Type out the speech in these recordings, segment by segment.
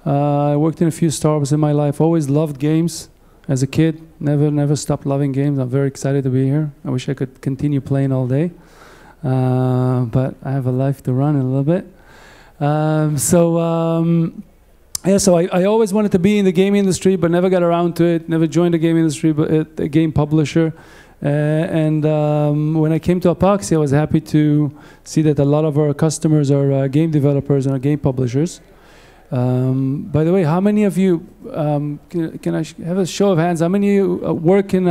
I worked in a few startups in my life. Always loved games as a kid. Never stopped loving games. I'm very excited to be here. I wish I could continue playing all day. But I have a life to run in a little bit. Yeah, so I always wanted to be in the game industry, but never got around to it. Never joined the game industry, but a game publisher. When I came to Epoxy, I was happy to see that a lot of our customers are game developers and are game publishers. By the way, how many of you, can I have a show of hands, how many of you work in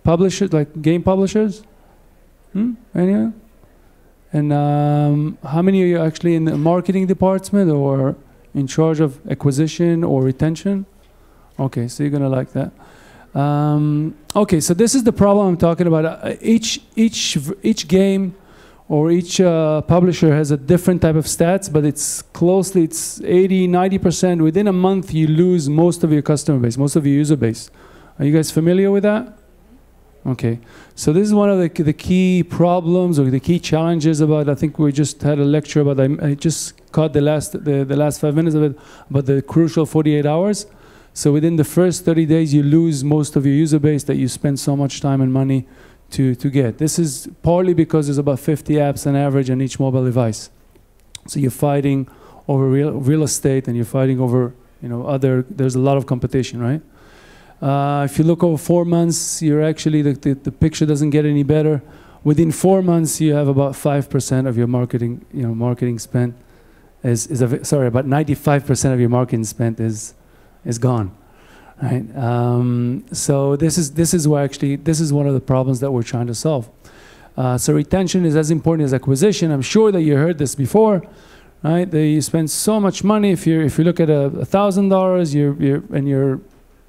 publishers, like game publishers? Any of you? And how many of you are actually in the marketing department or in charge of acquisition or retention? Okay, so you're gonna like that. Okay, so this is the problem I'm talking about. Each game or each publisher has a different type of stats, but it's 80, 90%. Within a month, you lose most of your customer base, most of your user base. Are you guys familiar with that? Okay, so this is one of the key problems or the key challenges about, I think we just had a lecture about, I just caught the last 5 minutes of it, about the crucial 48 hours. So within the first 30 days, you lose most of your user base that you spend so much time and money to get. This is partly because there's about 50 apps on average on each mobile device. So you're fighting over real estate, and you're fighting over, there's a lot of competition, right? If you look over 4 months, you're actually, the picture doesn't get any better. Within 4 months, you have about 5% of your marketing, marketing spent about 95% of your marketing spent is gone, right? So this is one of the problems that we're trying to solve. So retention is as important as acquisition. I'm sure that you heard this before, right? That you spend so much money. If you look at $1,000,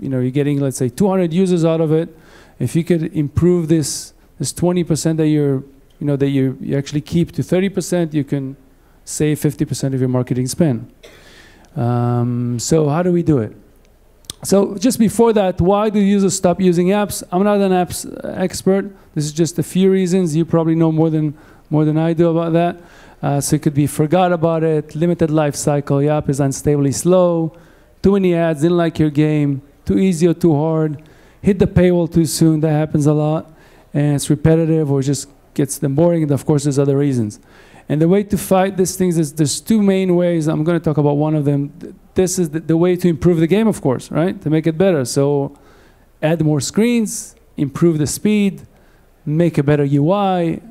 you're getting, let's say, 200 users out of it. If you could improve this 20% that you actually keep to 30%, you can save 50% of your marketing spend. So how do we do it? So just before that, why do users stop using apps? I'm not an apps expert. This is just a few reasons. You probably know more than I do about that. So it could be forgot about it, limited life cycle, your app is unstably slow, too many ads, didn't like your game, too easy or too hard, hit the paywall too soon, that happens a lot, and it's repetitive or just gets them boring, and of course there's other reasons. And the way to fight these things is there's two main ways. I'm going to talk about one of them. This is the way to improve the game, of course, right? To make it better. So add more screens, improve the speed, make a better UI,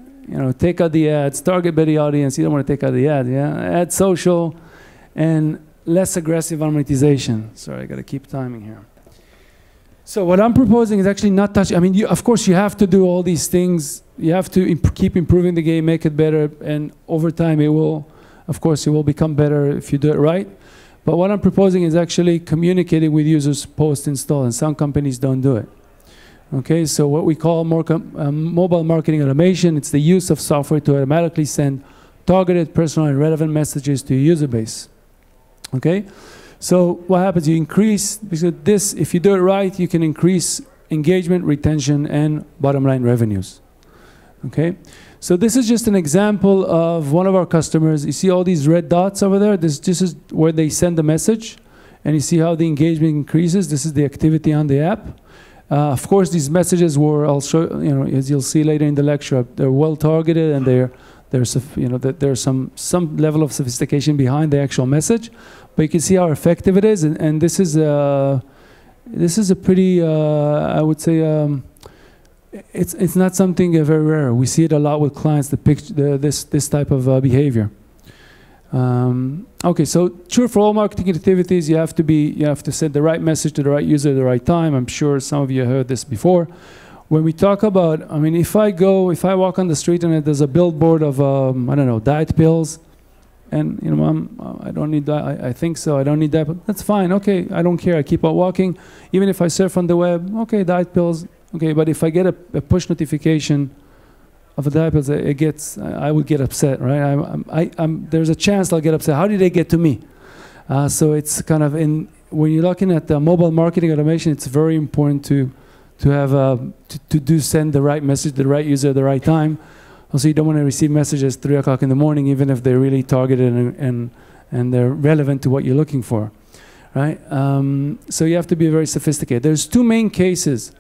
take out the ads, target better audience. You don't want to take out the ads, yeah? Add social, and less aggressive on monetization. Sorry, I got to keep timing here. So what I'm proposing is actually not touch. I mean, of course, you have to do all these things. You have to keep improving the game, make it better, and over time, it will become better if you do it right. But what I'm proposing is actually communicating with users post-install, and some companies don't do it. Okay, so what we call mobile marketing automation, it's the use of software to automatically send targeted, personal, and relevant messages to your user base. Okay, so what happens? You increase, because if you do it right, you can increase engagement, retention, and bottom line revenues. Okay, so this is just an example of one of our customers. You see all these red dots over there? This is where they send the message, and you see how the engagement increases. This is the activity on the app. Of course, these messages were also, as you'll see later in the lecture, they're well targeted, and there's some level of sophistication behind the actual message. But you can see how effective it is, and this is a pretty, I would say, it's not something very rare. We see it a lot with clients that pick this type of behavior. Okay, so true for all marketing activities, you have to send the right message to the right user at the right time. I'm sure some of you heard this before. When we talk about, I mean, if I walk on the street and there's a billboard of I don't know, diet pills, and I don't need that. I think so. I don't need that. But that's fine. Okay, I don't care. I keep on walking. Even if I surf on the web, okay, diet pills. Okay, but if I get a push notification of a diet pills, I would get upset, right? There's a chance I'll get upset. How did they get to me? So it's kind of when you're looking at the mobile marketing automation, it's very important to send the right message to the right user at the right time. Also, you don't want to receive messages 3 o'clock in the morning, even if they're really targeted and they're relevant to what you're looking for. right? So you have to be very sophisticated. There's two main cases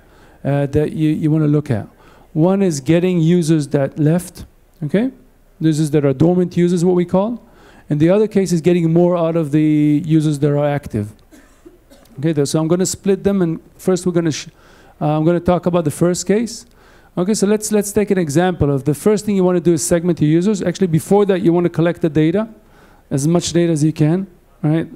that you want to look at. One is getting users that left, okay? Users that are dormant users, what we call. And the other case is getting more out of the users that are active. Okay, so I'm going to split them, and first I'm going to talk about the first case. Okay, so let's take an example of the first thing you want to do is segment your users. Actually, before that, you want to collect the data, as much data as you can, right?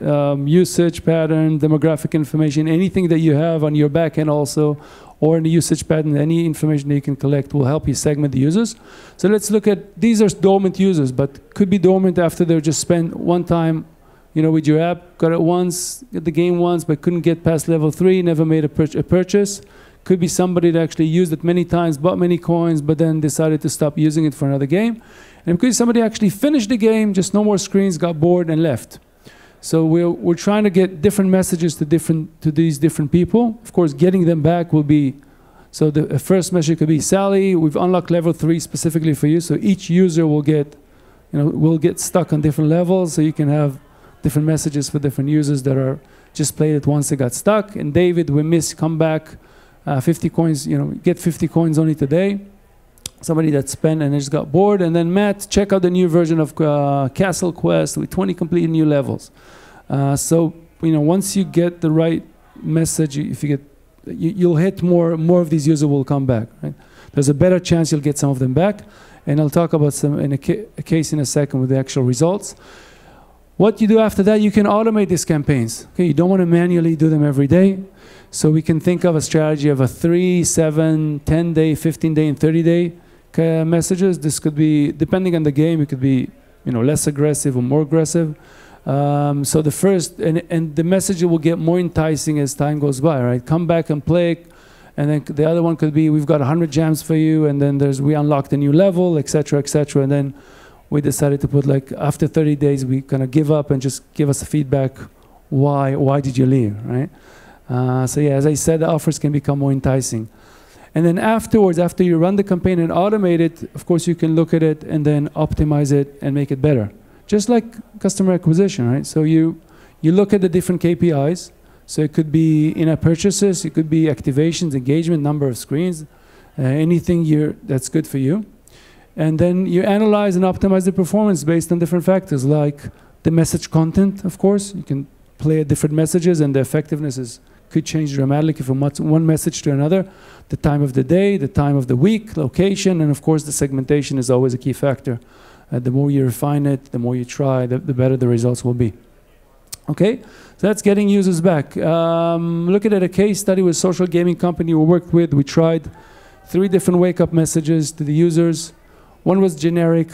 Usage pattern, demographic information, anything that you have on your backend also, or in the usage pattern, any information that you can collect will help you segment the users. So let's look at, these are dormant users, but could be dormant after they're just spent one time, you know, with your app, got it once, got the game once, but couldn't get past level 3, never made a purchase. Could be somebody that actually used it many times, bought many coins, but then decided to stop using it for another game. And it could be somebody actually finished the game, just no more screens, got bored and left. So we're trying to get different messages to these different people. Of course, getting them back will be, so the first message could be, Sally, we've unlocked level 3 specifically for you. So each user will get, will get stuck on different levels. So you can have different messages for different users that are just played it once they got stuck. And David, we miss, come back, 50 coins, get 50 coins only today. Somebody that spent and just got bored. And then Matt, check out the new version of Castle Quest with 20 complete new levels. So once you get the right message, if you get, you'll hit more of these users will come back. Right? There's a better chance you'll get some of them back, and I'll talk about some in a case in a second with the actual results. What you do after that, you can automate these campaigns. Okay, you don't want to manually do them every day. So we can think of a strategy of a 3, 7, 10-day, 15-day, and 30-day messages. This could be, depending on the game, it could be less aggressive or more aggressive. So the first, and the message will get more enticing as time goes by, right? Come back and play. And then the other one could be, we've got 100 gems for you, and then we unlocked a new level, etc., etc. And then we decided to put, like, after 30 days, we kind of give up and just give us a feedback. Why did you leave, right? So yeah, as I said, the offers can become more enticing. And then afterwards, after you run the campaign and automate it, of course, you can look at it and then optimize it and make it better. Just like customer acquisition, right? So you look at the different KPIs. So it could be in-app purchases, it could be activations, engagement, number of screens, anything that's good for you. And then you analyze and optimize the performance based on different factors, like the message content, of course. You can play at different messages, and the effectiveness could change dramatically from one message to another. The time of the day, the time of the week, location, and of course the segmentation is always a key factor. The more you refine it, the more you try, the better the results will be. Okay, so that's getting users back. Looking at a case study with a social gaming company we worked with, we tried 3 different wake-up messages to the users. One was generic,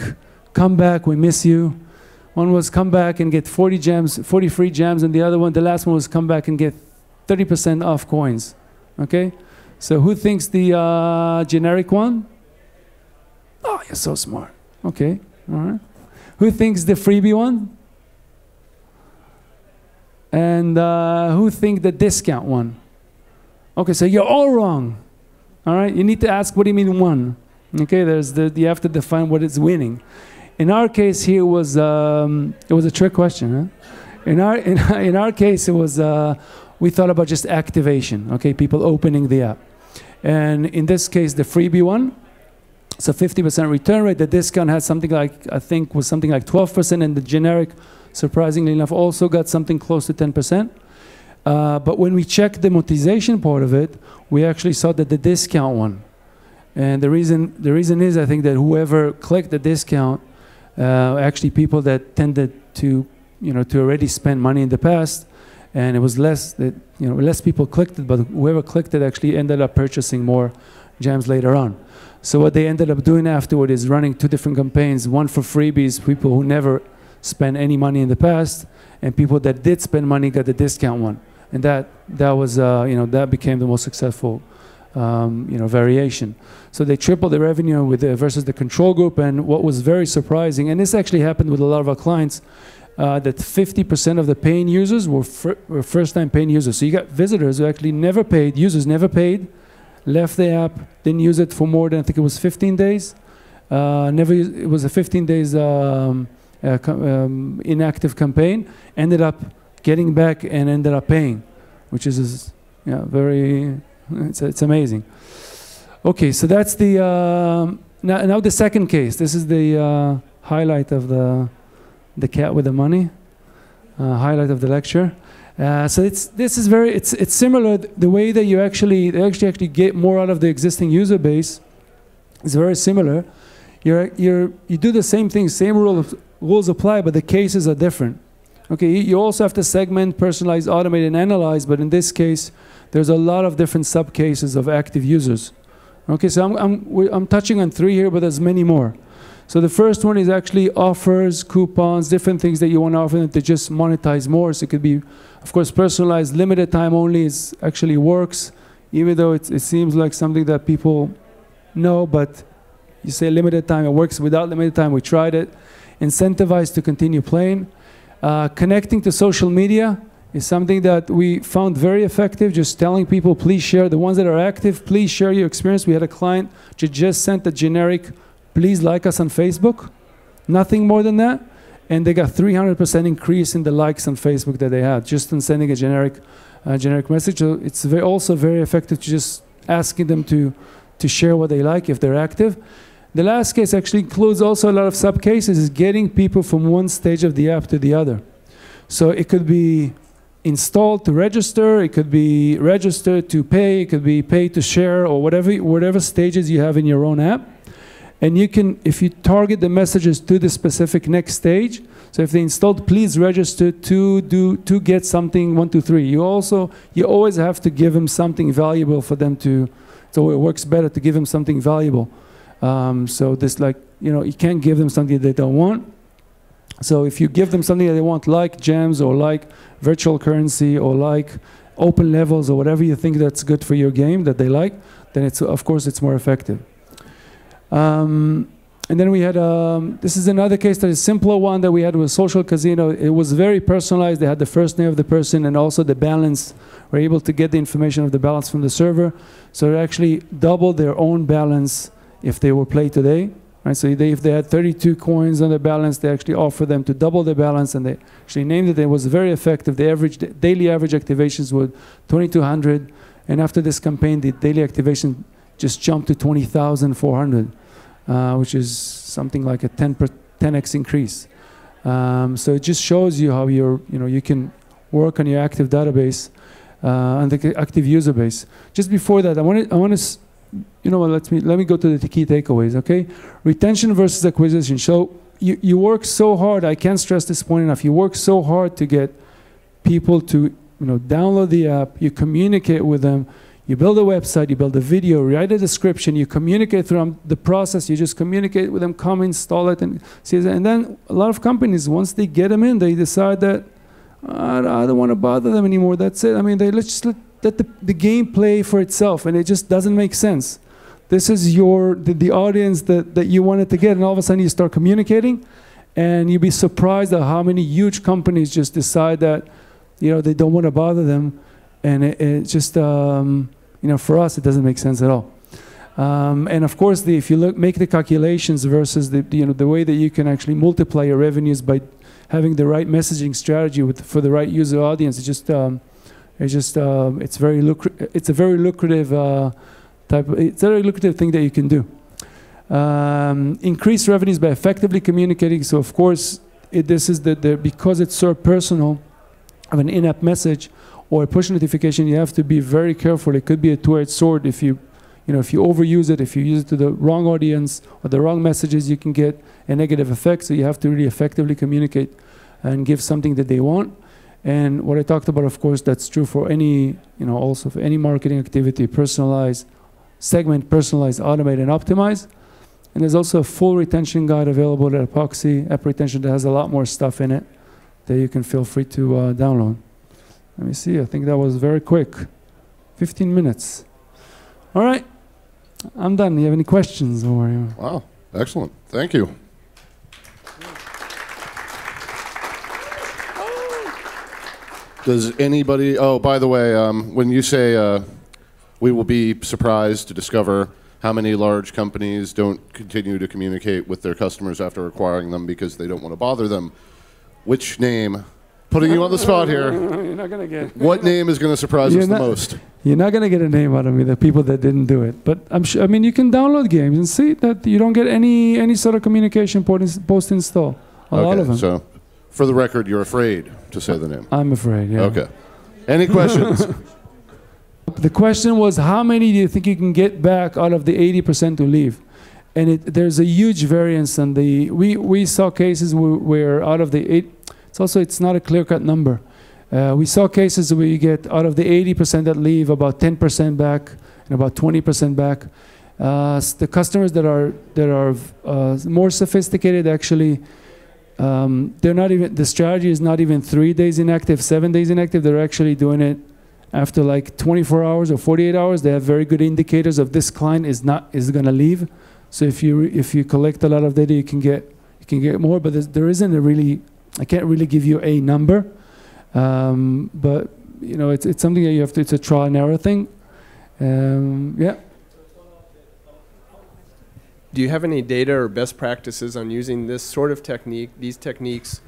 come back, we miss you. One was come back and get 40 gems, 40 free gems, and the other one, the last one was come back and get 30% off coins. Okay, so who thinks the generic one? Oh, you're so smart. Okay, all right. Who thinks the freebie one? And who think the discount one? Okay, so you're all wrong. All right, you need to ask, what do you mean one? Okay, you have to define what is winning. In our case here, it was a trick question. Huh? In our case, it was we thought about just activation. Okay, people opening the app, and in this case, the freebie one. So 50% return rate. The discount had something like, I think, was something like 12%, and the generic, surprisingly enough, also got something close to 10%. But when we checked the monetization part of it, we actually saw that the discount one. And the reason is, I think, that whoever clicked the discount, actually people that tended to, to already spend money in the past, and it was less people clicked it, but whoever clicked it actually ended up purchasing more gems later on. So what they ended up doing afterward is running 2 different campaigns, one for freebies, people who never spent any money in the past, and people that did spend money got the discount one. And that was, that became the most successful, variation. So they tripled the revenue versus the control group, and what was very surprising, and this actually happened with a lot of our clients, that 50% of the paying users were first-time paying users. So you got visitors who actually never paid, users never paid, left the app, didn't use it for more than, I think it was 15 days. It was a 15 days inactive campaign, ended up getting back and ended up paying, which is it's amazing. Okay, so that's the now the second case. This is the highlight of the cat with the money. Highlight of the lecture. So it's similar. The way that you actually get more out of the existing user base is very similar. You do the same thing, same rules apply, but the cases are different. Okay, you also have to segment, personalize, automate, and analyze. But in this case, there's a lot of different sub-cases of active users. Okay, so I'm touching on 3 here, but there's many more. So the first one is actually offers, coupons, different things that you want to offer them to just monetize more. So it could be, of course, personalized, limited time only actually works, even though it seems like something that people know, but you say limited time, it works without limited time. We tried it. Incentivized to continue playing. Connecting to social media is something that we found very effective, just telling people, please share. The ones that are active, please share your experience. We had a client who just sent a generic, please like us on Facebook. Nothing more than that. And they got 300% increase in the likes on Facebook that they had, just in sending a generic message. So it's also very effective to just asking them to share what they like if they're active. The last case actually includes also a lot of sub-cases, is getting people from one stage of the app to the other. So it could be installed to register, it could be registered to pay, it could be pay to share, or whatever stages you have in your own app. And you can, if you target the messages to the specific next stage, so if they installed, please register to get something 1, 2, 3. You always have to give them something valuable for them to, so it works better to give them something valuable. So this, like, you can't give them something they don't want. So if you give them something that they want, like gems or like virtual currency or like open levels or whatever you think that's good for your game that they like, then of course it's more effective. And then we had, this is another case that is a simpler one that we had with Social Casino. It was very personalized. They had the first name of the person and also the balance. We're able to get the information of the balance from the server. So they actually doubled their own balance if they were played today. Right? So if they had 32 coins on their balance, they actually offer them to double their balance, and they actually named it. It was very effective. The daily average activations were 2,200, and after this campaign, the daily activation just jumped to 20,400, which is something like a 10x increase. So it just shows you how you can work on your active database and the active user base. Just before that, I want to. Let me go to the key takeaways, okay? Retention versus acquisition. So you work so hard, I can't stress this point enough, you work so hard to get people to download the app, you communicate with them, you build a website, you build a video, write a description, you communicate through the process, you just communicate with them, come install it, and see it. And then a lot of companies, once they get them in, they decide that, I don't want to bother them anymore, that's it. I mean, let's just let the game play for itself, and it just doesn't make sense. This is the audience that you wanted to get, and all of a sudden you start communicating, and you'd be surprised at how many huge companies just decide that they don't want to bother them, and it just for us it doesn't make sense at all. And of course, if you make the calculations versus the way that you can actually multiply your revenues by having the right messaging strategy for the right user audience, it's a very lucrative it's a very lucrative thing that you can do. Increase revenues by effectively communicating. So of course, this is because it's so personal of an in-app message or a push notification, you have to be very careful. It could be a two-edged sword. If you overuse it, if you use it to the wrong audience or the wrong messages, you can get a negative effect. So you have to really effectively communicate and give something that they want. And what I talked about, of course, that's true for any, also for any marketing activity, personalize, segment, personalize, automate, and optimize. And there's also a full retention guide available at Epoxy, App Retention, that has a lot more stuff in it that you can feel free to download. Let me see, I think that was very quick. 15 minutes. All right, I'm done. You have any questions? Wow, excellent. Thank you. Does anybody, oh, by the way, when you say we will be surprised to discover how many large companies don't continue to communicate with their customers after acquiring them because they don't want to bother them, which name Putting you on the spot here. You're not gonna get. What name is going to surprise us the most? You're not gonna get a name out of me. The people that didn't do it, but I'm sure. I mean, you can download games and see that you don't get any sort of communication post install. A lot of them. So, for the record, you're afraid to say the name. I'm afraid. Yeah. Okay. Any questions? The question was, how many do you think you can get back out of the 80% who leave? And there's a huge variance. And we saw cases where out of the 8, it's not a clear-cut number. We saw cases where you get out of the 80% that leave, about 10% back and about 20% back. The customers that are more sophisticated, actually, they're not even. The strategy is not even 3 days inactive, 7 days inactive. They're actually doing it after like 24 hours or 48 hours. They have very good indicators of this client is going to leave. So if you collect a lot of data, you can get more. But there isn't a really. I can't really give you a number. But you know, it's something that you have to. It's a trial and error thing. Yeah. Do you have any data or best practices on using this sort of technique, these techniques,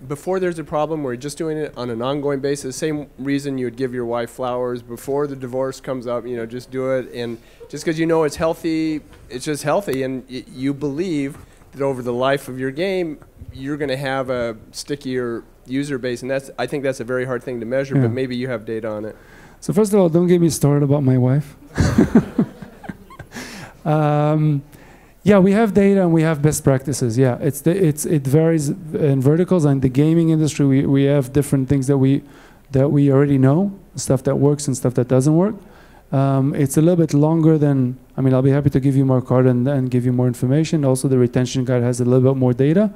before there's a problem, where you're just doing it on an ongoing basis? Same reason you would give your wife flowers before the divorce comes up. You know, just do it, and just because you know it's healthy, it's just healthy, and you believe that over the life of your game, you're going to have a stickier user base, and I think that's a very hard thing to measure. Yeah. But maybe you have data on it. So first of all, don't get me started about my wife. Yeah, we have data and we have best practices. Yeah, it varies in verticals. And the gaming industry, we have different things that we already know, stuff that works and stuff that doesn't work. It's a little bit longer than. I mean, I'll be happy to give you more card and give you more information. Also, the retention guide has a little bit more data.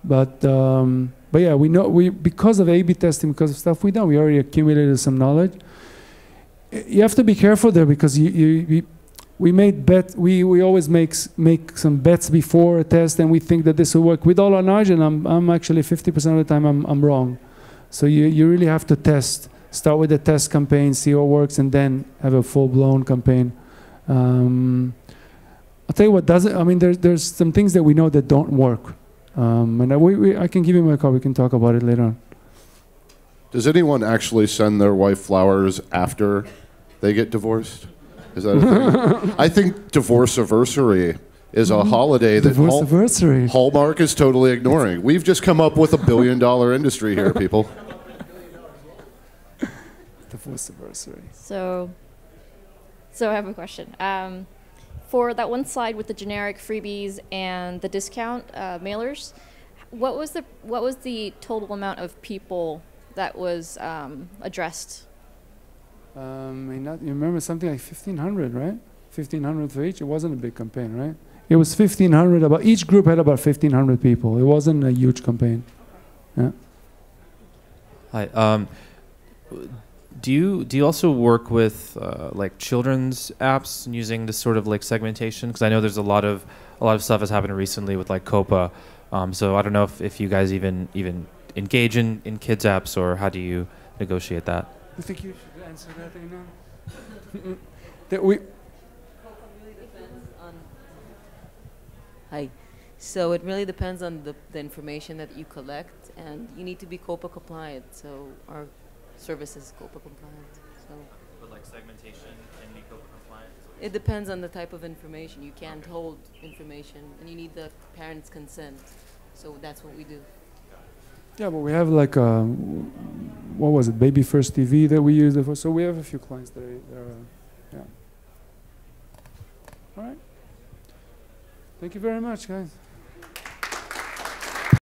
But yeah, we know because of A/B testing, because of stuff we done, we already accumulated some knowledge. You have to be careful there, because we made bet. We always make some bets before a test, and we think that this will work. With all our knowledge, and I'm actually 50% of the time I'm wrong. So you really have to test. Start with a test campaign, see what works, and then have a full-blown campaign. I'll tell you what doesn't. I mean, there's some things that we know that don't work, and I can give you my card. We can talk about it later on. Does anyone actually send their wife flowers after they get divorced? Is that a thing? I think divorce-iversary is a holiday that Hallmark is totally ignoring. We've just come up with $1 billion industry here, people. Divorce-iversary. So I have a question. For that one slide with the generic freebies and the discount mailers, what was the total amount of people that was addressed? You remember something like 1,500, right? 1,500 for each. It wasn't a big campaign, right? It was 1,500. About each group had about 1,500 people. It wasn't a huge campaign. Yeah. Hi. Do you also work with like children's apps and using this sort of like segmentation? Because I know there's a lot of stuff has happened recently with like Copa. So I don't know if you guys even engage in kids apps, or how do you negotiate that? I think you should answer that, Einan. Hi. So it really depends on the information that you collect, and you need to be COPA compliant. So our service is COPA compliant. So. But like segmentation can be COPA compliant? It depends on the type of information. You can't hold information, and you need the parents' consent. So that's what we do. Yeah, but we have like what was it, Baby First TV that we use. So we have a few clients that are yeah. All right. Thank you very much, guys.